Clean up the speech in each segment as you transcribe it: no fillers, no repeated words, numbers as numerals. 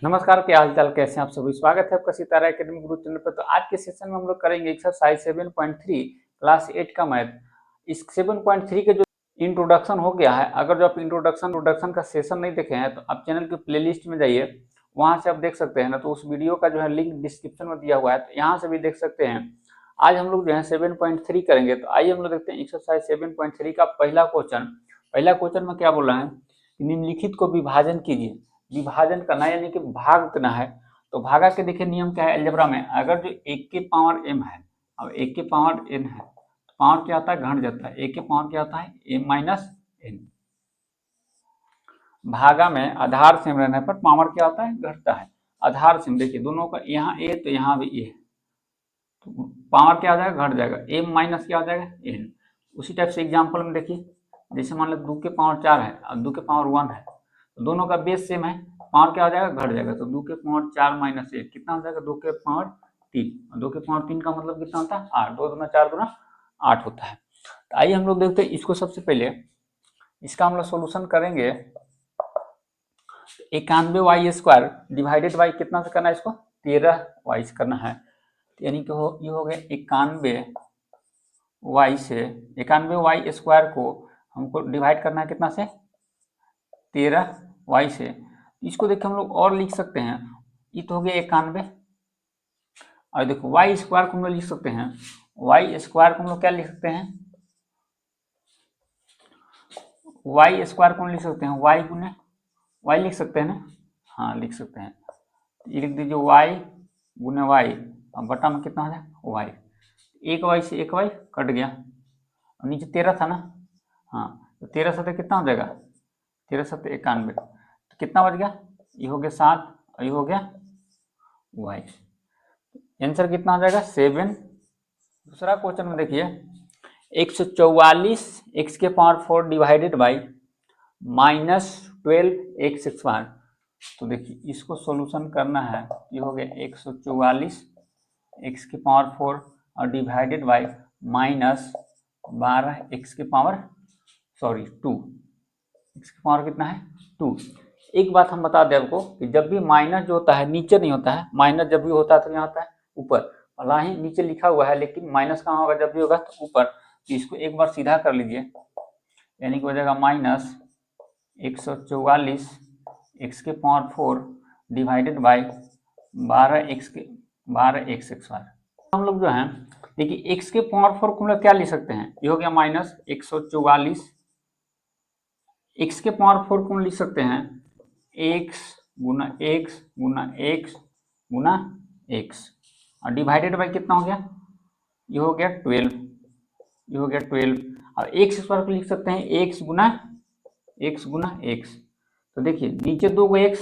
नमस्कार, क्या हाल चाल, कैसे हैं आप सभी। स्वागत है आपका सितारा एकेडमी गुरु चैनल पर। तो आज के सेशन में हम लोग करेंगे एक्सरसाइज 7.3 क्लास 8 का मैथ। इस 7.3 के जो इंट्रोडक्शन हो गया है, अगर जो आप इंट्रोडक्शन का सेशन नहीं देखे हैं तो आप चैनल की प्लेलिस्ट में जाइए, वहां से आप देख सकते हैं ना। तो उस वीडियो का जो है लिंक डिस्क्रिप्शन में दिया हुआ है, तो यहाँ से भी देख सकते हैं। आज हम लोग जो है 7.3 करेंगे। तो आइए हम लोग देखते हैं एक्सरसाइज 7.3 का पहला क्वेश्चन में क्या बोला है, निम्नलिखित को विभाजन कीजिए। विभाजन करना यानी कि भाग करना है। तो भागा के देखिए नियम क्या है अलजेब्रा में, अगर जो एक के पावर m है, अब एक के पावर n है, तो पावर क्या होता है, घट जाता है। एक के पावर क्या होता है, m माइनस n। भागा में आधार सेम रहने पर पावर क्या होता है, घटता है। आधार सेम देखिए दोनों का, यहाँ a तो यहाँ भी a है, तो पावर क्या हो जाएगा, घट जाएगा। m माइनस क्या हो जाएगा, n। उसी टाइप से एग्जाम्पल में देखिए, जैसे मान लो 2 के पावर 4 है और 2 के पावर 1 है, तो दोनों का बेस सेम है, पावर क्या हो जाएगा, घट जाएगा। तो 2 के पावर 4 माइनस 1 कितना हो जाएगा, 2 के पावर 3। और 2 के पावर 3 का मतलब कितना होता है, 8। 2 दूना 4 दूना 8 होता है। तो आइए हम लोग देखते हैं इसको। सबसे पहले इसका हम लोग सोल्यूशन करेंगे। 91y² डिवाइडेड बाई कितना से करना है इसको, 13y से करना है। यानी कि ये हो गया 91y से, 91y² को हमको डिवाइड करना है कितना से, 13y से। इसको देखिए हम लोग और लिख सकते हैं, ये तो हो गया 91। और देखो y² को हम लोग लिख सकते हैं, y² को हम लोग क्या लिख सकते हैं, y² को हम लिख सकते हैं y गुने y लिख सकते हैं ना, हाँ लिख सकते हैं। ये लिख दीजिए y गुने y, अब बटा में कितना हो जाए y। एक y से एक y कट गया, और नीचे 13 था ना, हाँ तो 13 सत्ते कितना हो जाएगा, 13 सत्ते 91। तो कितना बच गया, ये हो गया 7 और ये हो गया y। आंसर कितना हो जाएगा 7। दूसरा क्वेश्चन में देखिए, 144 x के पावर 4 डिवाइडेड बाई -12 x²। तो देखिए इसको सॉल्यूशन करना है। ये हो गया 144 x के पावर 4 और डिवाइडेड बाई -12 x के पावर 2। x के पावर कितना है 2। एक बात हम बता दें आपको कि जब भी माइनस जो होता है नीचे नहीं होता है, माइनस जब भी होता है तो यहाँ होता है ऊपर। भला ही नीचे लिखा हुआ है, लेकिन माइनस कहाँ होगा, जब भी होगा तो ऊपर। तो इसको एक बार सीधा कर लीजिए, यानी कि हो जाएगा -144 x के पावर 4 डिवाइडेड बाई 12x²। हम लोग जो है देखिए x के पावर 4 को हम लोग क्या लिख सकते हैं, ये हो गया -144 x के पावर 4 को हम लिख सकते हैं x गुना x गुना x गुना x, और डिवाइडेड बाई कितना हो गया, ये हो गया 12। ये हो गया 12। और x² को लिख सकते हैं x गुना x। तो देखिए नीचे 2 गो x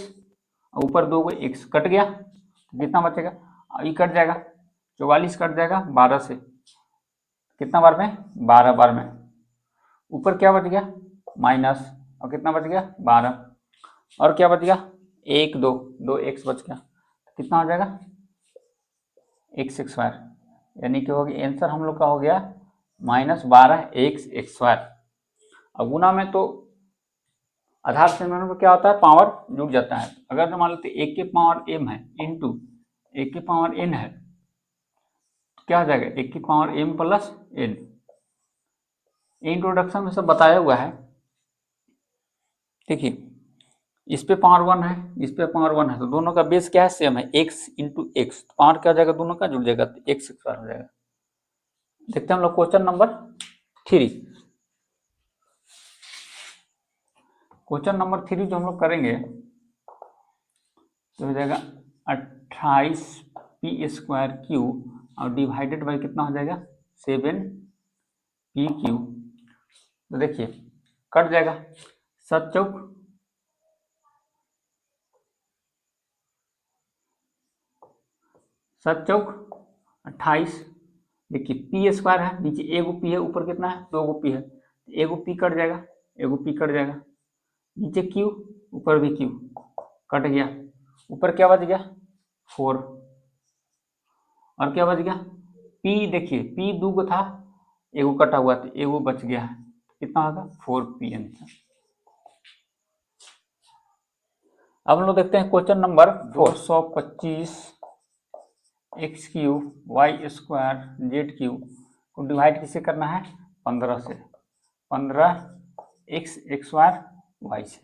और ऊपर 2 गो x, कट गया तो कितना बचेगा, ये कट जाएगा, 44 कट जाएगा 12 से, कितना बार में, 12 बार में। ऊपर क्या बच गया माइनस, और कितना बच गया 12, और क्या बच गया 1 2 2 x बच गया, कितना हो जाएगा x²। यानी कि हो गया आंसर हम लोग का हो गया -12x²। अब गुना में तो आधार से में क्या होता है, पावर जुड़ जाता है। अगर तो मान लेते एक के पावर m है इंटू एक के पावर n है, तो क्या हो जाएगा एक के power m plus n। Introduction में सब बताया हुआ है। देखिए इस पे पावर 1 है, इस पे पावर 1 है, तो दोनों का बेस क्या है, सेम है, x इंटू एक्स। पावर क्या हो जाएगा, दोनों का जुड़ जाएगा, तो x² हो जाएगा। देखते हैं हम लोग क्वेश्चन नंबर 3। क्वेश्चन नंबर 3 जो हम लोग करेंगे तो हो जाएगा 28p² और डिवाइडेड बाई कितना हो जाएगा 7p³। तो देखिए कट जाएगा, 7 चौक 28। देखिए p² है, नीचे एगो p है, ऊपर कितना है 2 गो p है, एगो p कट जाएगा, एगो p कट जाएगा, नीचे q ऊपर भी q कट गया, ऊपर क्या बच गया 4, और क्या बच गया p। देखिए p 2 गो था, एगो कटा हुआ था, एगो बच गया है, कितना होगा 4p आंसर। अब हम लोग देखते हैं question number 425 x cube y square z cube को डिवाइड किसे करना है 15 से, 15 एक्स स्क्वायर वाई से।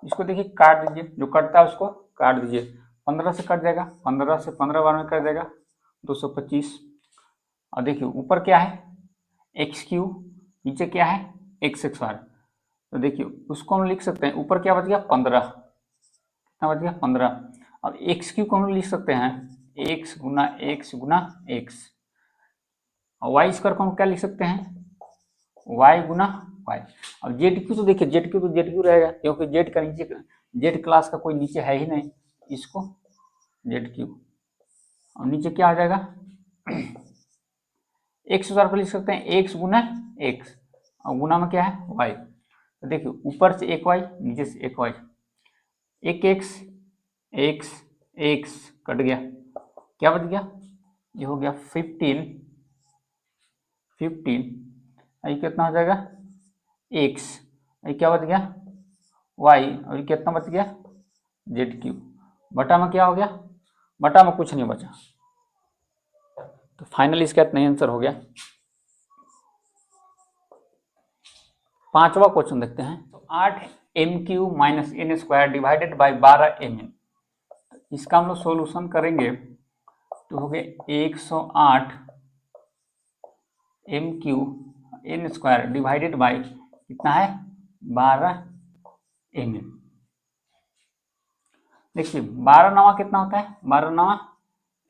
इसको देखिए काट दीजिए, जो कटता है उसको काट दीजिए, 15 से कट जाएगा, 15 से 15 बार में कट जाएगा 225। और देखिए ऊपर क्या है एक्स क्यूब, नीचे क्या है एक्स स्क्वायर, तो देखिए उसको हम लिख सकते हैं, ऊपर क्या बच गया 15, कितना बच गया 15। अब एक्स क्यूब को हम लिख सकते हैं एक्स गुना एक्स गुना एक्स, और वाई स्क्वायर को हम क्या लिख सकते हैं वाई गुना वाई। अब जेड क्यू तो देखिए जेड क्यू तो जेड क्यू रहेगा, क्योंकि जेड का नीचे जेड क्लास का कोई नीचे है ही नहीं, इसको जेड क्यू, और नीचे क्या आ जाएगा एक्स स्क्वायर को लिख सकते हैं एक्स गुना एक्स, और गुना में क्या है वाई, तो देखिए ऊपर से एक वाई नीचे से एक वाई, एक एक्स एक्स एक्स कट गया, क्या बच गया ये हो गया 15, 15 ये कितना हो जाएगा एक्स, ये क्या बच गया वाई, और ये कितना बच गया जेड क्यू, बटा में क्या हो गया बटा में कुछ नहीं बचा, तो फाइनल इसका नहीं आंसर हो गया। पांचवा क्वेश्चन देखते हैं, तो 8 m q minus n square divided by 12 m n, इसका हम लोग सोल्यूशन करेंगे तो हो गए 108 m q n square divided by कितना है 12 एम एन। देखिए 12 नवा कितना होता है 12 नवा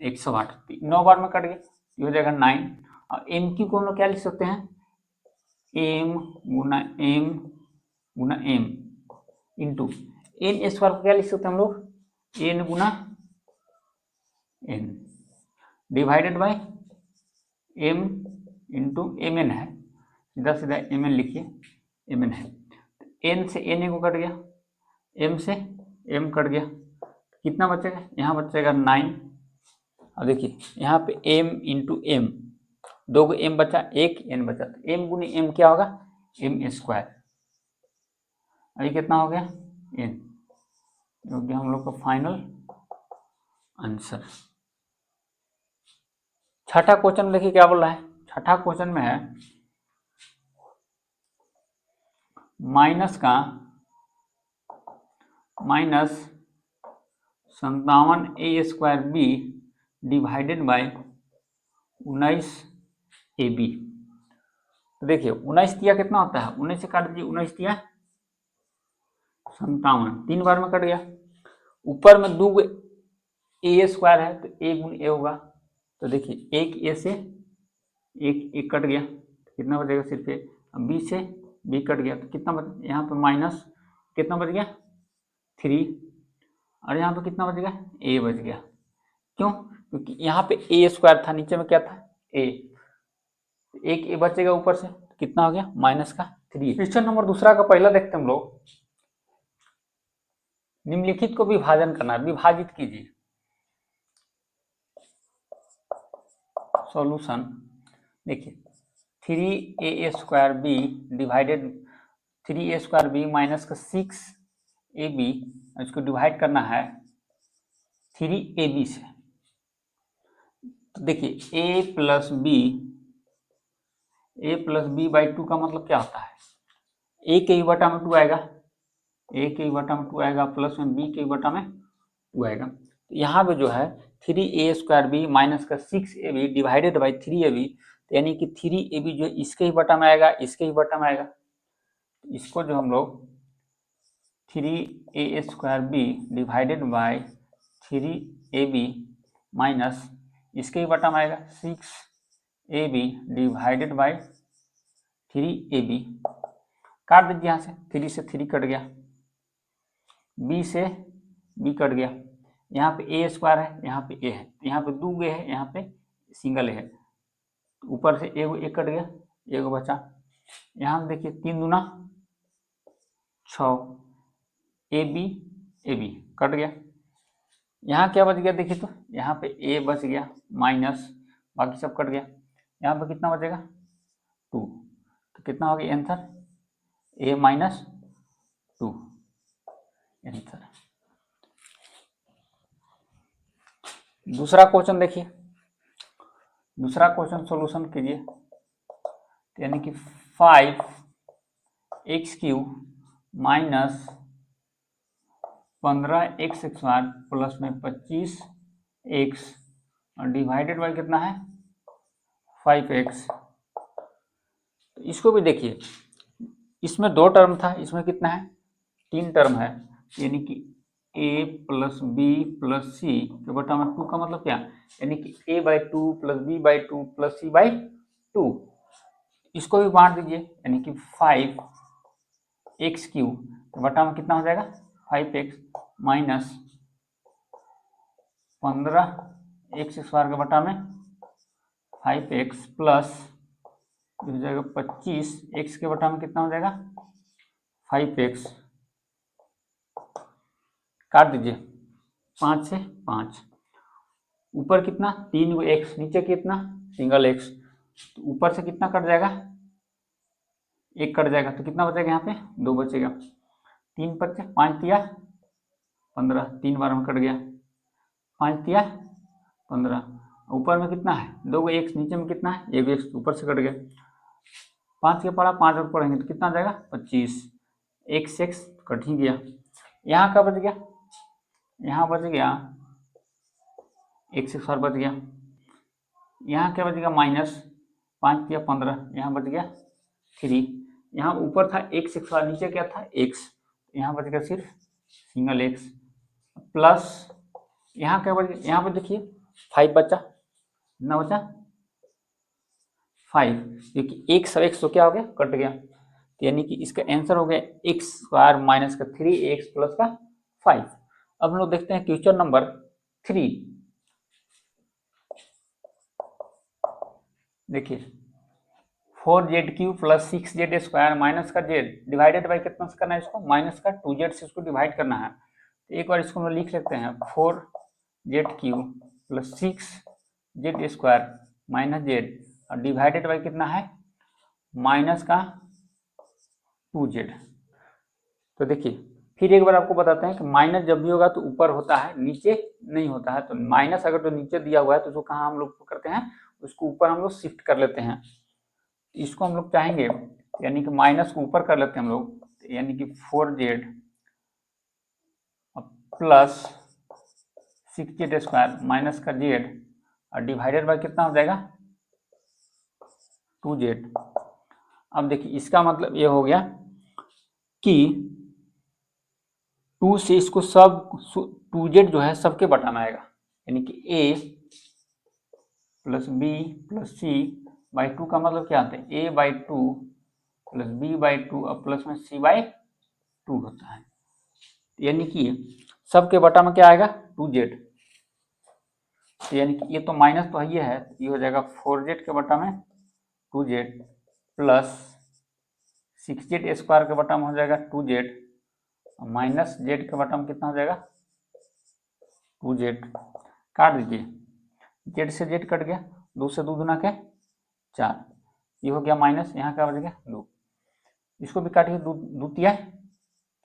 108, 9 बार में कट गया, ये हो जाएगा 9, और एम क्यू को हम लोग क्या लिख सकते हैं एम गुना एम इंटू एन स्क्वायर को क्या लिख सकते हैं हम लोग एन गुना n divided by m into m n है, सीधा सीधा एम एन लिखिए, एम एन है, एन से एन को कट गया, एम से एम कट गया, कितना बचेगा यहाँ बचेगा 9, और देखिए यहाँ पे एम इंटू एम, दो एम बचा एक एन बचा, तो एम गुनी एम क्या होगा एम स्क्वायर, अभी कितना हो गया एन, हो गया हम लोग का फाइनल आंसर। छठा क्वेश्चन देखिए क्या बोल रहा है, छठा क्वेश्चन में है माइनस का -57 a square b divided by 19 a b, तो देखिए 19 दिया कितना होता है 19 से काट दीजिए, 19 दिया 57, 3 बार में कट गया, ऊपर में दो ए स्क्वायर है तो ए गुण ए होगा, तो देखिए एक ए से एक कट गया, कितना बचेगा सिर्फ ए, बी से बी कट गया, तो कितना बच यहाँ पे माइनस कितना बच गया 3, और यहाँ पे कितना बच गया ए बच गया, क्यों क्योंकि यहाँ पे ए स्क्वायर था, नीचे में क्या था ए, एक ए बचेगा ऊपर से, कितना हो गया माइनस का 3। क्वेश्चन नंबर दूसरा का पहला देखते हैं हम लोग, निम्नलिखित को विभाजन करना है, विभाजित कीजिए। सॉल्यूशन देखिए 3a square b divided 3a square b minus का 6ab, इसको डिवाइड करना है 3ab से, तो देखिए a प्लस बी बाई 2 का मतलब क्या होता है a के ही बटा में 2 आएगा, a के ही बटा में 2 आएगा, प्लस में b के ही बटा में 2 आएगा, तो यहाँ पे जो है 3a स्क्वायर बी माइनस का 6ab डिवाइडेड बाई 3ab, तो यानी कि 3ab जो इसके ही बटा में आएगा, इसके ही बटा में आएगा, इसको जो हम लोग 3a square b divided by 3ab minus इसके ही बटा में आएगा 6ab डिवाइडेड बाई 3ab, काट दीजिए, यहाँ से 3 से 3 कट गया, b से b कट गया, यहाँ पे ए स्क्वायर है यहाँ पे ए है, यहाँ पे 2 ए है यहाँ पे सिंगल ए है, ऊपर से एक कट गया एक बचा, यहाँ देखिए 3 दूना 6, ए बी कट गया, यहाँ क्या बच गया देखिए, तो यहाँ पे ए बच गया माइनस बाकी सब कट गया, यहाँ पे कितना बचेगा 2, तो कितना हो गया आंसर ए माइनस 2 आंसर। दूसरा क्वेश्चन देखिए, दूसरा क्वेश्चन सॉल्यूशन कीजिए, यानी कि 5x³ माइनस 15x² प्लस में 25x और डिवाइडेड बाई कितना है 5x। तो इसको भी देखिए, इसमें 2 टर्म था, इसमें कितना है 3 टर्म है, यानी कि a प्लस बी प्लस सी के बटा में 2 का मतलब क्या, यानी कि a/2 plus b/2 plus c/2। इसको भी बांट दीजिए, यानी कि 5x³ के बटा में कितना हो जाएगा 5x माइनस 15x² के बटा में 5x प्लस हो जाएगा 25x के बटा में कितना हो जाएगा 5x। काट दीजिए, 5 से 5, ऊपर कितना 3 x, नीचे कितना सिंगल x, तो ऊपर से कितना कट जाएगा 1 कट जाएगा, तो कितना बचेगा यहाँ पे 2 बचेगा। 3 5 5 दिया 15, 3 बार में कट गया, 5 दिया 15, ऊपर में कितना है 2 x, नीचे में कितना है 1 x, ऊपर से कट गया। 5 के पढ़ा 5 और पढ़ेंगे तो कितना जाएगा 25, x कट ही गया। यहाँ क्या बच गया, यहाँ बच गया x² बच गया। यहाँ क्या बच गया माइनस 5 दिया 15, यहाँ बच गया 3। यहाँ ऊपर था x², नीचे क्या था x, यहाँ बच गया सिर्फ सिंगल x प्लस यहाँ क्या बच गया, यहाँ पर देखिए 5 बचा, कितना बचा 5, क्योंकि x और x तो क्या हो गया कट गया, यानी कि इसका आंसर हो गया x² माइनस का 3x प्लस का 5। अब हम लोग देखते हैं क्वेश्चन नंबर 3। देखिए 4z³ प्लस 6z² माइनस का z डिवाइडेड बाई कितना से करना है इसको माइनस का 2z से इसको डिवाइड करना है। तो एक बार इसको हम लिख लेते हैं 4z³ plus 6z² minus z और डिवाइडेड बाई कितना है माइनस का 2z। तो देखिए फिर एक बार आपको बताते हैं कि माइनस जब भी होगा तो ऊपर होता है, नीचे नहीं होता है। तो माइनस अगर तो नीचे दिया हुआ है तो उसको कहाँ हम लोग करते हैं, उसको ऊपर हम लोग शिफ्ट कर लेते हैं। इसको हम लोग चाहेंगे यानी कि माइनस को ऊपर कर लेते हैं हम लोग, यानी कि 4z प्लस 6z² माइनस का z और डिवाइडेड बाय कितना हो जाएगा 2z। अब देखिए इसका मतलब ये हो गया कि 2 से इसको सब 2z जो है सबके बटा में आएगा, यानी कि a plus b plus c by 2 का मतलब क्या आता है a/2 प्लस b/2 और प्लस में c/2 होता है, यानी कि सबके बटा में क्या आएगा 2z। यानी कि ये तो माइनस तो ये है, ये हो जाएगा 4z के बटा में 2z प्लस 6z² के बटा में हो जाएगा 2z माइनस z के बटा में कितना हो जाएगा 2z। काट दीजिए, z से z कट गया, 2 से 2 गुना के 4, ये हो गया माइनस, यहाँ क्या बच गया 2। इसको भी काटिए, 2 तिया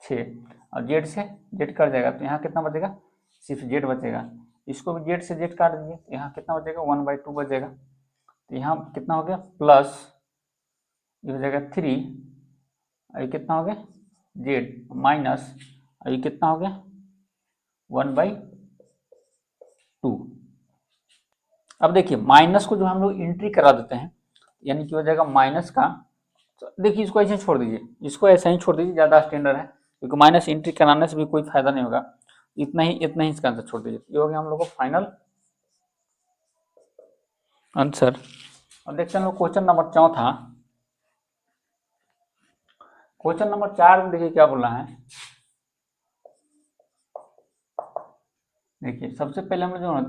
6 और z से z कट जाएगा तो यहाँ कितना बचेगा सिर्फ z बचेगा। इसको भी z से z काट दीजिए, यहाँ कितना बचेगा 1/2 बचेगा। तो यहाँ कितना हो गया प्लस ये हो जाएगा 3 और ये कितना हो गया z माइनस और ये कितना हो गया 1/2। अब देखिए माइनस को जो हम लोग एंट्री करा देते हैं, यानी कि हो जाएगा माइनस का, तो देखिए इसको ऐसे छोड़ दीजिए, इसको ऐसे ही छोड़ दीजिए, ज़्यादा स्टैंडर्ड है, क्योंकि माइनस एंट्री कराने से भी कोई फायदा नहीं होगा। इतना ही इसका आंसर छोड़ दीजिए, ये हो गया हम लोग को फाइनल आंसर। अब देखते हैं हम लोग क्वेश्चन नंबर 4। क्वेश्चन नंबर 4 में देखिए क्या बोल रहा है। देखिए सबसे पहले हम जो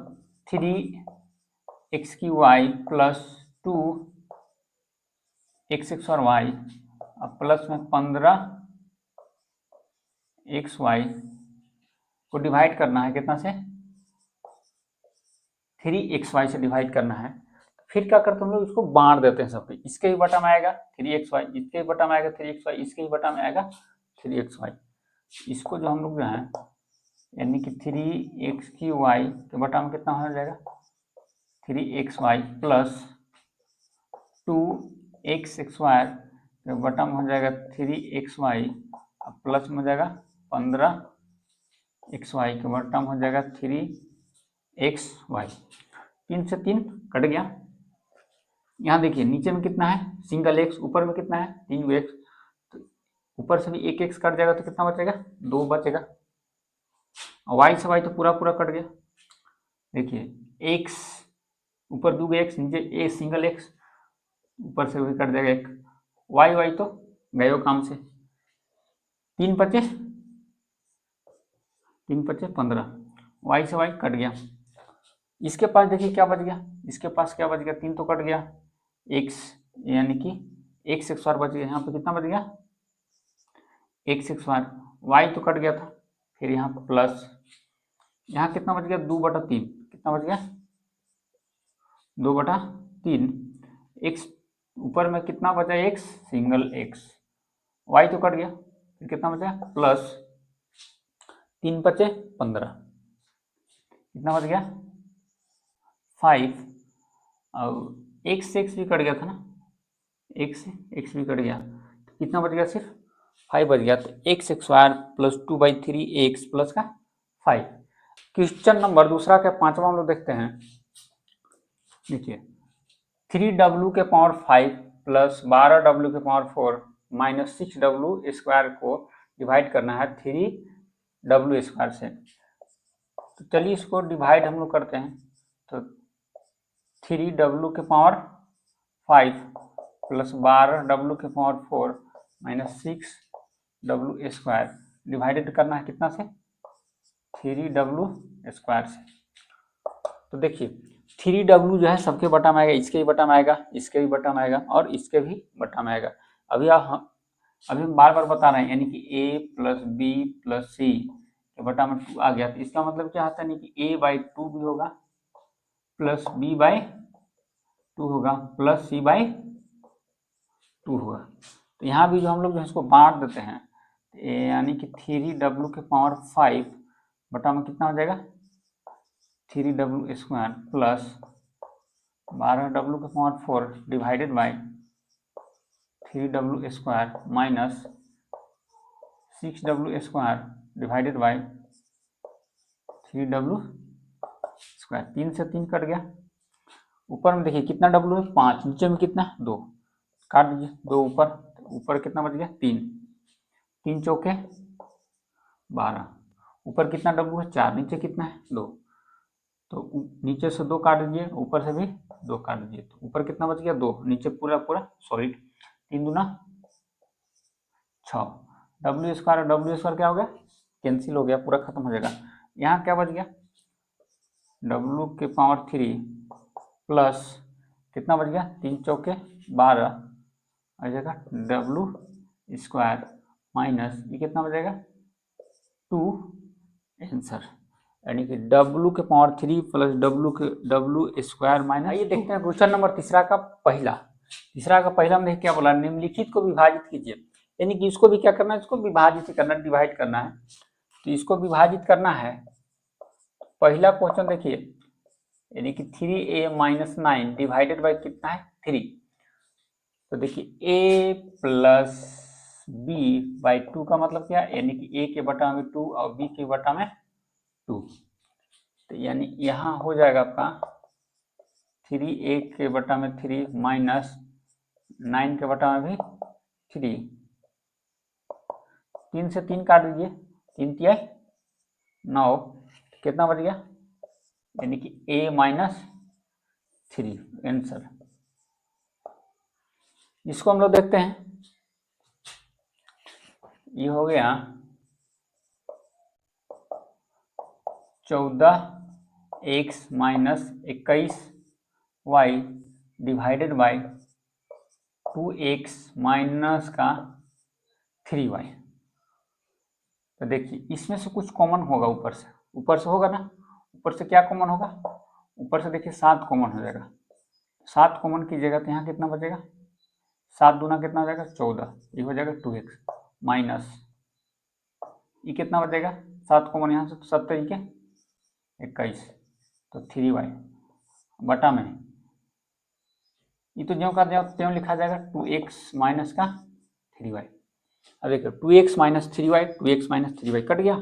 3x³ प्लस 2x और y और प्लस में 15xy को डिवाइड करना है, कितना से 3xy से डिवाइड करना है। फिर क्या करते हैं हम लोग इसको बांट देते हैं सब पे, इसके ही बटा में आएगा 3xy, इसके ही बटा में आएगा 3xy, इसके ही बटा में आएगा 3xy। इसको जो हम लोग जो है यानी कि 3x³ के बटा में कितना हो जाएगा 3xy प्लस 2x² के बटा में हो जाएगा 3xy प्लस में हो जाएगा 15xy के बटा में हो जाएगा 3xy। 3 से 3 कट गया। यहाँ देखिए नीचे में कितना है सिंगल x, ऊपर में कितना है 3x, तो ऊपर से भी एक x कट जाएगा तो कितना बचेगा 2 बचेगा। y से y तो पूरा पूरा कट गया। देखिए x ऊपर 2x नीचे ए सिंगल x, ऊपर से भी कट जाएगा एक, y तो गए काम से। 3 पचे 15, y से y कट गया। इसके पास देखिए क्या बच गया, इसके पास क्या बच गया 3 तो कट गया, x यानी कि x² बच गया। यहाँ पे कितना बच गया x², y तो कट गया था, फिर यहाँ प्लस, यहाँ कितना बच गया 2/3, कितना बच गया 2/3, x ऊपर में कितना बचा x सिंगल x, y तो कट गया, फिर कितना बचा प्लस 3 पचे 15, कितना बच गया 5, और x भी कट गया था ना, x भी कट गया, तो कितना बच गया सिर्फ 5 बच गया। तो x² प्लस 2/3x प्लस का 5। क्वेश्चन नंबर दूसरा के 5वां हम लोग देखते हैं। देखिए 3w के पावर 5 प्लस 12w के पावर 4 माइनस 6w² को डिवाइड करना है 3w² से। तो चलिए इसको डिवाइड हम लोग करते हैं। तो 3w के पावर 5 प्लस 12w के पावर 4 माइनस 6w² डिवाइडेड करना है कितना से 3w² से। तो देखिए 3w जो है सबके बटा में आएगा, इसके भी बटा में आएगा, इसके भी बटा में आएगा और इसके भी बटा में आएगा। अभी हम बार बार बता रहे हैं, यानी कि a प्लस बी प्लस सी के बटा में 2 आ गया, तो इसका मतलब क्या होता है नहीं कि a/2 भी होगा प्लस b/2 होगा प्लस c/2 होगा। तो यहाँ भी जो हम लोग इसको बांट देते हैं, यानी कि 3w के पावर 5 बटा में कितना हो जाएगा 3w² प्लस 12w के power 4 divided by 3w² minus 6w² divided by 3w²। 3 से 3 कट गया। ऊपर में देखिए कितना w है 5, नीचे में कितना 2, काट दीजिए 2 ऊपर कितना बच गया 3, 3 चौके 12, ऊपर कितना w है 4, नीचे कितना है 2, तो नीचे से 2 काट दीजिए, ऊपर से भी 2 काट दीजिए, तो ऊपर कितना बच गया 2, नीचे पूरा पूरा सॉलिड, 3 दूना 6, w² और w² क्या हो गया कैंसिल हो गया, पूरा खत्म हो जाएगा। यहाँ क्या बच गया w के पावर 3 प्लस कितना बच गया 3 चौके 12 आ जाएगा w² माइनस ये कितना बचेगा 2 आंसर, यानी कि w के पावर 3 प्लस w² माइनस। ये देखते हैं क्वेश्चन नंबर तीसरा का पहला में क्या बोला, निम्नलिखित को विभाजित कीजिए, यानी कि इसको भी क्या करना है, इसको विभाजित करना, डिवाइड करना है। तो इसको विभाजित करना है, पहला क्वेश्चन देखिए, यानी कि 3a - 9 डिवाइडेड बाई कितना है 3, तो देखिए a प्लस b/2 का मतलब क्या है, यानी कि a के बटा में 2 और b के बटा में 2, तो यानी यहाँ हो जाएगा आपका 3a के बटा में 3 माइनस 9 के बटा में भी 3, 3 से 3 काट दीजिए, 3 तिया 9, कितना बच गया, यानी कि a - 3 आंसर। इसको हम लोग देखते हैं, ये हो गया 14x minus 21y divided by 2x minus का 3y। तो देखिए इसमें से कुछ कॉमन होगा, ऊपर से होगा ना, ऊपर से क्या कॉमन होगा, ऊपर से देखिए 7 कॉमन हो जाएगा, 7 कॉमन कीजिएगा तो यहाँ कितना बचेगा 7 दूना कितना हो जाएगा 14, ये हो जाएगा 2x माइनस ये कितना बचेगा 7 कॉमन यहाँ से, तो 7 तरीके 21, तो 3y बटा में ये तो ज्यों का त्यों लिखा जाएगा 2x माइनस का 3y। अब देखो 2x minus 3y, 2x minus 3y cut गया,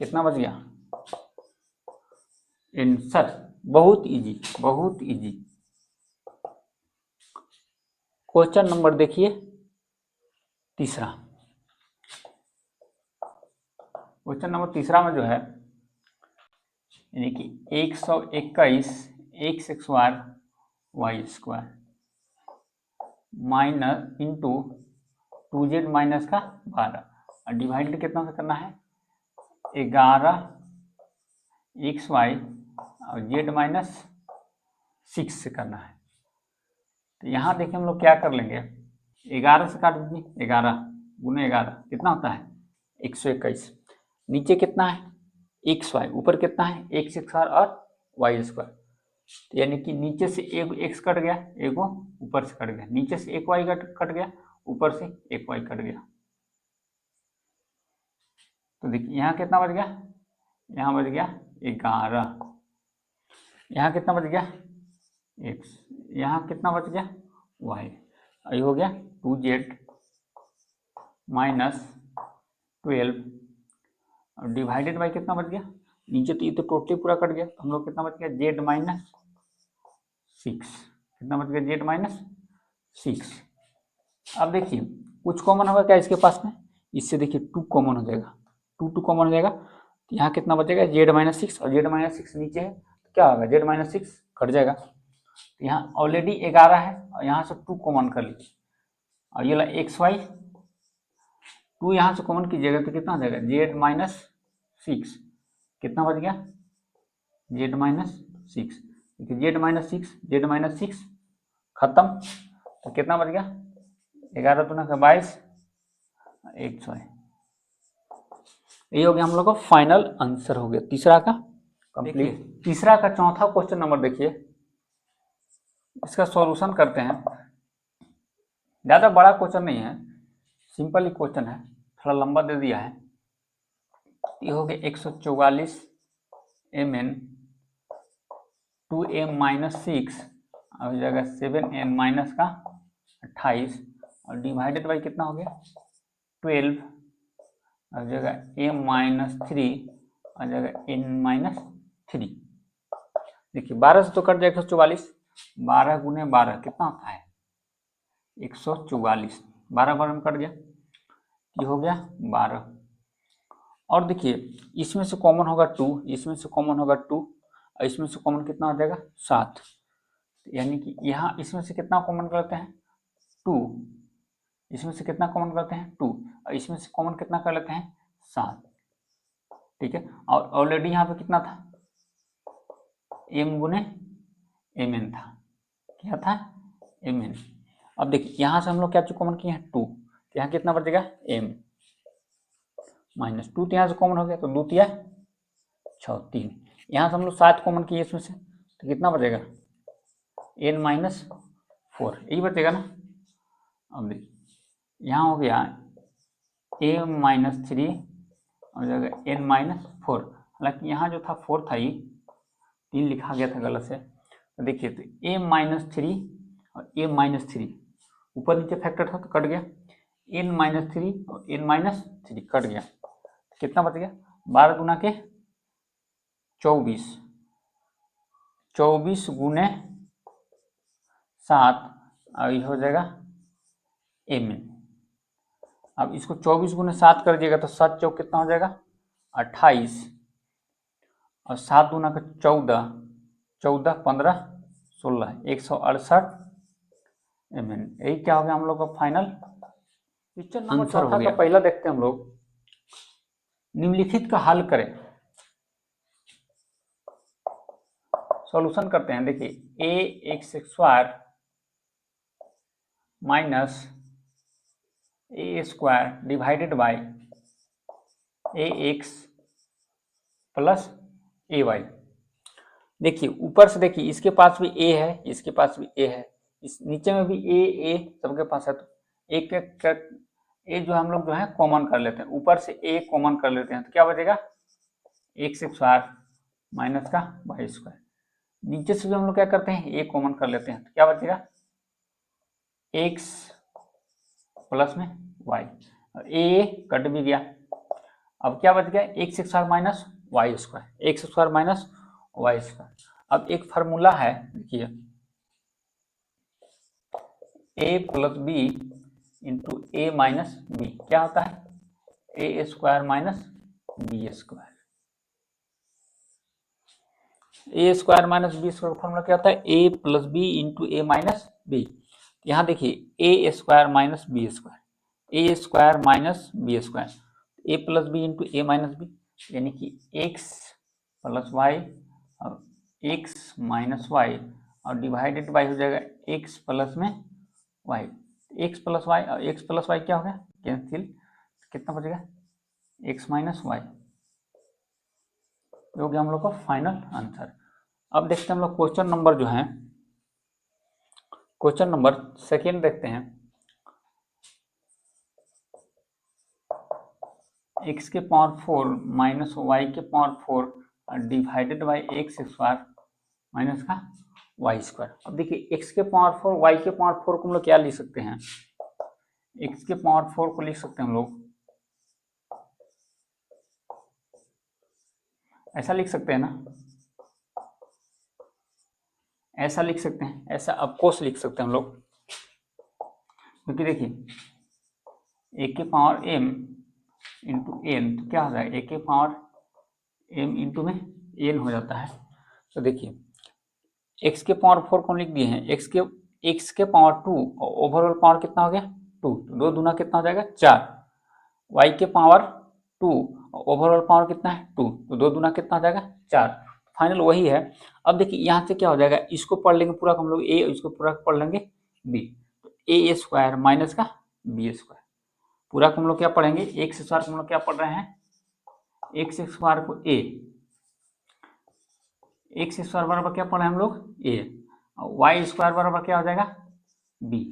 कितना बच गया आंसर। बहुत इजी, बहुत इजी। क्वेश्चन नंबर देखिए तीसरा। क्वेश्चन नंबर तीसरा में जो है यानी कि 121 x square y square minus into 2z minus का 12 और डिवाइडेड कितना से करना है 11 एक्स वाई और जेड माइनस 6 से करना है। तो यहाँ देखिए हम लोग क्या कर लेंगे, 11 से काट दीजिए, 11 गुने 11 कितना होता है 121, नीचे कितना है एक्स वाई, ऊपर कितना है एक्स स्क्वायर और वाई स्क्वायर, तो यानी कि नीचे से एक एक्स कट गया, एगो ऊपर से कट गया, नीचे से एक वाई कट गया, ऊपर से एक वाई कट गया। तो देखिए यहाँ कितना बच गया, यहाँ बच गया 11, यहाँ कितना बच गया एक्स, यहाँ कितना बच गया वाई, ये हो गया 2z माइनस 12 और डिवाइडेड बाई कितना बच गया, नीचे तो ये तो टोटली पूरा कट गया, तो हम लोग कितना बच गया जेड माइनस 6, कितना बच गया जेड माइनस 6। अब देखिए कुछ कॉमन होगा क्या इसके पास में, इससे देखिए 2 कॉमन हो जाएगा, 2 कॉमन हो जाएगा, तो यहाँ कितना बचेगा जेड माइनस 6 और जेड माइनस 6 नीचे है तो क्या होगा जेड माइनस 6 कट जाएगा, तो यहाँ ऑलरेडी 11 है और यहाँ से 2 कॉमन कर लीजिए और ये ला एक्स वाई 2 यहाँ से कॉमन कीजिएगा तो कितना हो जाएगा जेड माइनस 6, कितना बच गया जेड माइनस 6, देखिए जेड माइनस 6 जेड माइनस 6 खत्म, तो कितना बच गया 11 दूना का 22 एक्स वाई। ये हो गया हम लोग का फाइनल आंसर हो गया तीसरा का कंप्लीट। तीसरा का चौथा क्वेश्चन नंबर देखिए, इसका सॉल्यूशन करते हैं, ज़्यादा बड़ा क्वेश्चन नहीं है, सिंपल ही क्वेश्चन है, थोड़ा लंबा दे दिया है। ये हो गया 144 mn 2m माइनस 6 और जगह 7n माइनस का 28 और डिवाइडेड बाई कितना हो गया 12 और जगह m माइनस 3 और जगह n माइनस 3। देखिए 12 से तो कट जाएगा 144, 12 गुने 12 कितना होता है 144, 12 बार में कट गया, ये हो गया 12। और देखिए इसमें से कॉमन होगा 2, इसमें से कॉमन होगा 2 और इसमें से कॉमन कितना हो जाएगा 7, यानी कि यहाँ इसमें से कितना कॉमन करते हैं 2, इसमें से कितना कॉमन करते हैं 2 और इसमें से कॉमन कितना कर लेते हैं 7, ठीक है। और ऑलरेडी यहाँ पे कितना था m गुने mn था, क्या था mn। अब देखिए यहाँ से हम लोग क्या चीज कॉमन किए हैं 2, तो यहाँ कितना बचेगा m माइनस 2, तो यहाँ से कॉमन हो गया तो 2 तिया 6 3, यहाँ से हम लोग 7 कॉमन किए इसमें से, तो कितना बचेगा n माइनस 4, यही बचेगा ना। अब देखिए यहाँ हो गया m माइनस 3 और जगह n माइनस 4, हालांकि यहाँ जो था 4 था, ये 3 लिखा गया था गलत से, तो देखिए तो m माइनस 3 और m माइनस 3 ऊपर नीचे फैक्टर था तो कट गया, n माइनस 3 और n माइनस 3 कट गया, कितना बच गया 12 गुना के 24, 24 गुने 7 और ये हो जाएगा mn। अब इसको 24 गुने 7 कर दिएगा तो 7 चौक कितना हो जाएगा 28 और 7 गुना का 14, 14 15 16 168 mn। यही क्या हो गया हम लोग का फाइनल क्वेश्चन नंबर चौथा का पहला देखते हैं हम लोग। निम्नलिखित का हल करें, सॉल्यूशन करते हैं। देखिए a x square minus a square divided by a x plus a y. देखिए ऊपर से देखिए इसके पास भी ए है, इसके पास भी ए है, इस नीचे में भी ए सबके पास है, तो एक ए जो हम लोग जो है कॉमन कर लेते हैं, ऊपर से ए कॉमन कर लेते हैं, तो क्या बचेगा एक्स स्क्वायर माइनस का वाई स्क्वायर। नीचे से भी हम लोग क्या करते हैं ए कॉमन कर लेते हैं, तो क्या बचेगा एक्स प्लस में वाई, ए कट भी गया। अब क्या बच गया x square minus y square, x square minus y square. अब एक फार्मूला है देखिए a plus b into a minus b, क्या होता है a square minus b square. A square minus b square formula क्या होता है a plus b into a minus b. यहाँ देखिए a square minus b square, a square minus b square, A plus b into a minus B, यानी कि x plus Y और x minus Y और divided by हो जाएगा x plus में Y. X plus Y और x plus Y क्या हो गया कैंसिल, कितना बचेगा एक्स माइनस वाई, जो कि हम लोग का फाइनल आंसर। अब देखते हैं हम लोग क्वेश्चन नंबर जो है, क्वेश्चन नंबर सेकेंड देखते हैं। एक्स के पावर 4 माइनस वाई के power 4 divided by x square minus का वाई स्क्वायर। अब देखिए एक्स के पावर 4 वाई के पावर 4 को हम लोग क्या लिख सकते हैं, एक्स के पावर 4 को लिख सकते हैं हम लोग ऐसा लिख सकते हैं ना, ऐसा लिख सकते हैं, ऐसा ऑफकोर्स लिख सकते हैं हम लोग, क्योंकि देखिए ए के पावर एम इंटू एन, तो क्या हो जाएगा ए के पावर एम इंटू में एन हो जाता है। तो देखिए एक्स के पावर 4 को लिख दिए हैं, एक्स के पावर 2 और ओवरऑल पावर कितना हो गया 2, तो 2 दूना कितना हो जाएगा 4, वाई के पावर 2 और ओवरऑल पावर कितना है 2, तो 2 दूना कितना हो जाएगा 4, फाइनल वही है। अब देखिए यहाँ से क्या हो जाएगा, इसको पढ़ लेंगे पूरा हम लोग ए, इसको पूरा पढ़ लेंगे बी, तो ए स्क्वायर माइनस का बी स्क्वायर, पूरा को हम लोग क्या पढ़ेंगे एक्स स्क्वायर को हम लोग क्या पढ़ रहे हैं एक्स स्क्वायर को ए, एक्स स्क्वायर बराबर क्या पढ़े हम लोग ए, और वाई स्क्वायर बराबर क्या हो जाएगा बी,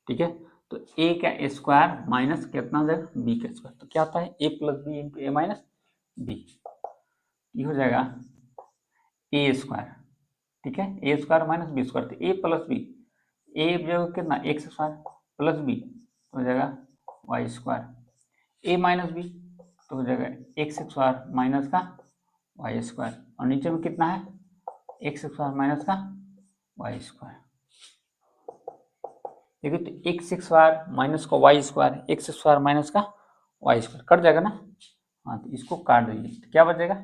ठीक है। तो ए का स्क्वायर माइनस कितना हो जाएगा बी का स्क्वायर, तो क्या होता है a plus b into a minus B, ये हो जाएगा ए स्क्वायर, ठीक है, a square minus b square, तो ए प्लस बी, ए जो कितना एक्स स्क्वायर प्लस बी तो हो जाएगा y square, a minus b तो हो जाएगा एक्स स्क्वायर माइनस का वाई स्क्वायर, और नीचे में कितना है एक्स स्क्वायर माइनस का वाई स्क्वायर। देखिए तो एक्स स्क्वायर माइनस का y square, x square minus का वाई स्क्वायर कट जाएगा ना, हाँ तो इसको काट दीजिए, तो क्या बचेगा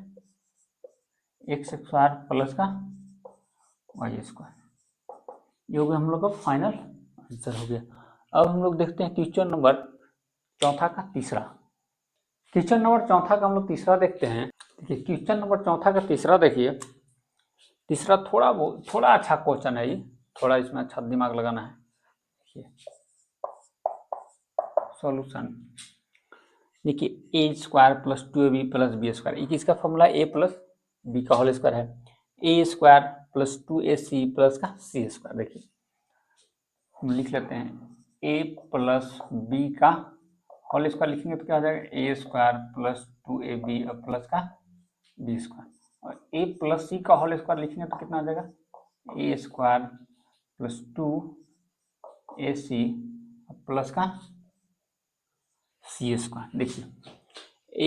एक्स स्क्वायर प्लस का वाई स्क्वायर, ये हो गया हम लोग का फाइनल आंसर हो गया। अब हम लोग देखते हैं क्वेश्चन नंबर चौथा का तीसरा, क्वेश्चन नंबर चौथा का हम लोग तीसरा देखते हैं। देखिए क्वेश्चन नंबर चौथा का तीसरा देखिए, तीसरा थोड़ा अच्छा क्वेश्चन है ये, थोड़ा इसमें अच्छा दिमाग लगाना है। देखिए सॉल्यूशन, देखिए a square plus 2ab plus b square, ये किसका फॉर्मूला ए प्लस बी का होल स्क्वायर है, a square plus 2ac plus का सी स्क्वायर। देखिए हम लिख लेते हैं ए प्लस बी का होल स्क्वायर लिखेंगे तो क्या हो जाएगा ए स्क्वायर प्लस 2ab प्लस का बी स्क्वायर, और ए प्लस सी का होल स्क्वायर लिखेंगे तो कितना आ जाएगा ए स्क्वायर प्लस 2ac प्लस का सी स्क्वायर। देखिए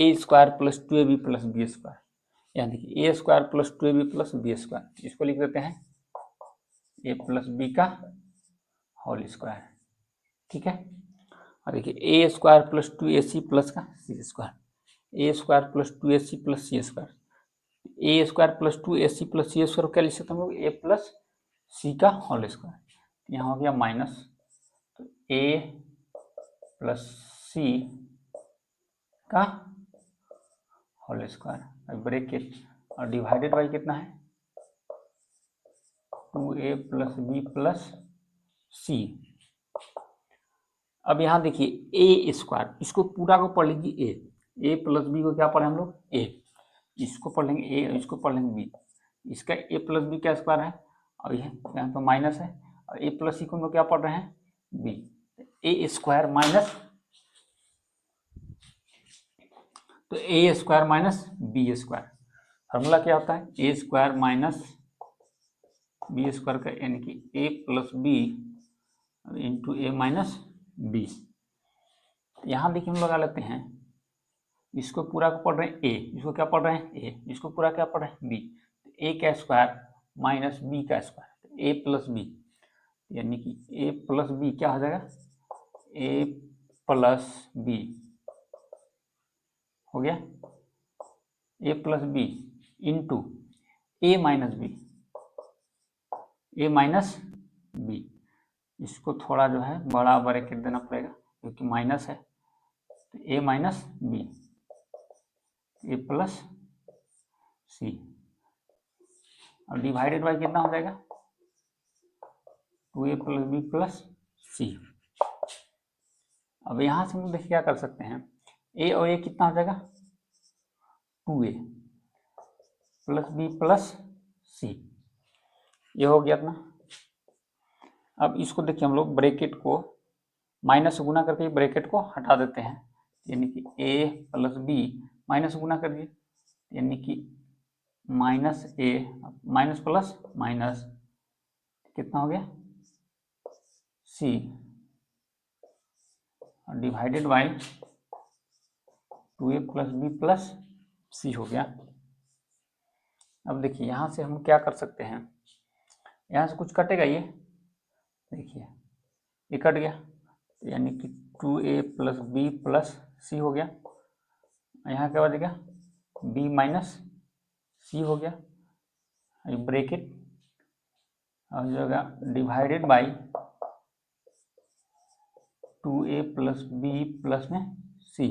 a square plus 2ab plus b square, यहाँ देखिए a square plus 2ab plus b square, इसको लिख देते हैं ए प्लस बी का होल स्क्वायर, ठीक है। और देखिए a square plus 2ac plus का c square, a square plus 2ac plus C square, a square plus 2ac plus C square क्या लिख सकते हम लोग ए प्लस सी का होल स्क्वायर, यहाँ हो गया माइनस, तो ए प्लस सी का होल स्क्वायर ब्रैकेट और डिवाइडेड बाई कितना है 2a प्लस बी प्लस सी। अब यहाँ देखिए ए स्क्वायर, इसको पूरा को पढ़ लीजिए ए प्लस बी को क्या पढ़े हम लोग ए, इसको पढ़ लेंगे ए, इसको पढ़ लेंगे बी, इसका ए प्लस बी का स्क्वायर है और यह यहाँ पे माइनस है, और ए प्लस सी को हम लोग क्या पढ़ रहे हैं बी, ए स्क्वायर माइनस तो a square minus b square, formula क्या होता है, a square minus b square का यानी कि a plus b into a minus b. यहाँ देखिए हम लगा लेते हैं, इसको पूरा को पढ़ रहे हैं ए, इसको क्या पढ़ रहे हैं ए, इसको पूरा क्या पढ़ रहे हैं बी, ए का स्क्वायर माइनस बी का स्क्वायर, ए प्लस बी, यानी कि ए प्लस बी क्या हो जाएगा, ए प्लस बी हो गया, ए plus b into a minus B, A minus B, इसको थोड़ा जो है बड़ा ब्रैकेट देना पड़ेगा क्योंकि माइनस है, तो ए माइनस बी, ए प्लस सी, और डिवाइडेड बाई कितना हो जाएगा, 2a प्लस बी प्लस सी। अब यहां से हम देखिए क्या कर सकते हैं, ए और ए कितना हो जाएगा, 2a प्लस बी प्लस सी, ये हो गया अपना। अब इसको देखिए हम लोग ब्रैकेट को माइनस से गुना करके ब्रैकेट को हटा देते हैं, यानी कि a प्लस बी माइनस गुना कर दिए, यानी कि minus a minus plus minus कितना हो गया c, divided by 2a plus b plus c हो गया। अब देखिए यहाँ से हम क्या कर सकते हैं, यहाँ से कुछ कटेगा, ये देखिए ये कट गया, यानी कि 2a plus b plus c हो गया, यहाँ क्या बचेगा b माइनस सी हो गया, ब्रैकेट और जगह divided by 2a plus b plus में सी।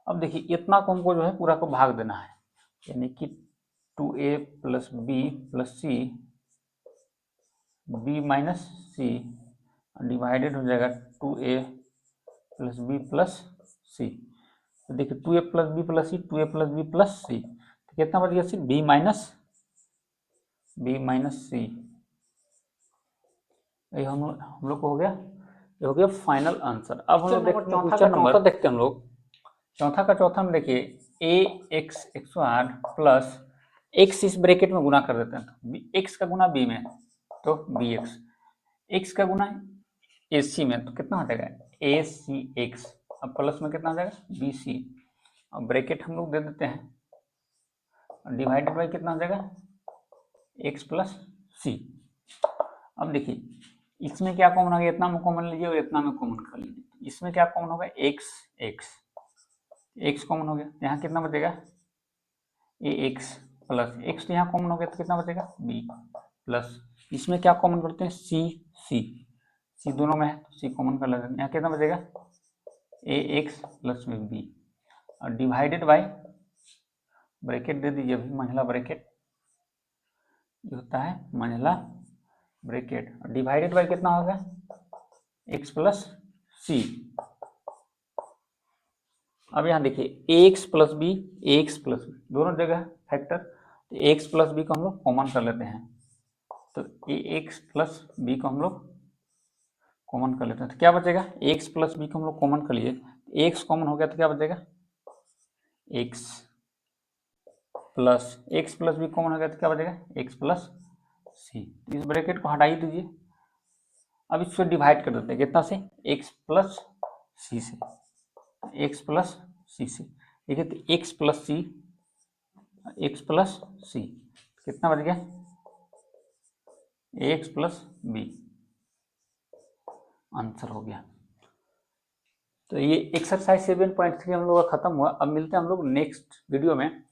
अब देखिए इतना को हमको जो है पूरा को भाग देना है, यानी कि 2a प्लस बी प्लस सी, बी माइनस सी डिवाइडेड हो जाएगा 2a प्लस बी प्लस सी। तो देखिए 2a प्लस बी प्लस सी, 2a प्लस बी प्लस सी, तो कितना बच गया सी, बी माइनस सी। ये हम लोग को हो गया, ये हो गया फाइनल आंसर। अब हम लोग देखते हैं चौथा देखते हैं हम लोग, चौथा का चौथा में देखिए a x square plus x इस ब्रैकेट में गुना कर देते हैं, तो एक्स का गुना बी में तो बी एक्स, एक्स का गुना ए सी में तो कितना हो जाएगा ए सी एक्स, अब प्लस में कितना हो जाएगा बी सी, अब ब्रैकेट हम लोग दे देते हैं, डिवाइडेड बाई कितना हो जाएगा एक्स प्लस सी। अब देखिए इसमें क्या कॉमन हो गया, इतना में कॉमन लीजिए और इतना में कॉमन कर लीजिए, इसमें क्या कॉमन होगा एक्स एक्स, एक्स कॉमन हो गया, यहाँ कितना बचेगा ए एक्स प्लस एक्स, तो यहाँ कॉमन हो गया तो कितना बचेगा बी प्लस, इसमें क्या कॉमन करते हैं सी सी, सी दोनों में है तो सी कॉमन कर लेते हैं, यहाँ कितना बचेगा ए एक्स प्लस में बी, और डिवाइडेड बाई ब्रैकेट दे दीजिए अभी मंझला ब्रैकेट, ये होता है मंझला ब्रैकेट, और डिवाइडेड बाई कितना होगा एक्स प्लस सी। अब यहाँ देखिए a x plus B, A x plus B दोनों जगह फैक्टर, तो ए एक्स प्लस बी को हम लोग कॉमन कर लेते हैं, तो ए एक्स प्लस बी को हम लोग कॉमन कर लेते हैं, तो क्या बचेगा ए एक्स प्लस बी को हम लोग कॉमन कर लिए, ए एक्स कॉमन हो गया तो क्या बचेगा एक्स प्लस बी कॉमन हो गया तो क्या बचेगा एक्स प्लस सी, इस ब्रैकेट को हटा ही दीजिए। अब इसको डिवाइड कर देते हैं कितना से एक्स प्लस सी से, एक्स प्लस सी से, देखिए तो एक्स प्लस सी कितना बच गया एक्स प्लस बी, आंसर हो गया। तो ये एक्सरसाइज 7.3 हम लोग का खत्म हुआ। अब मिलते हैं हम लोग नेक्स्ट वीडियो में।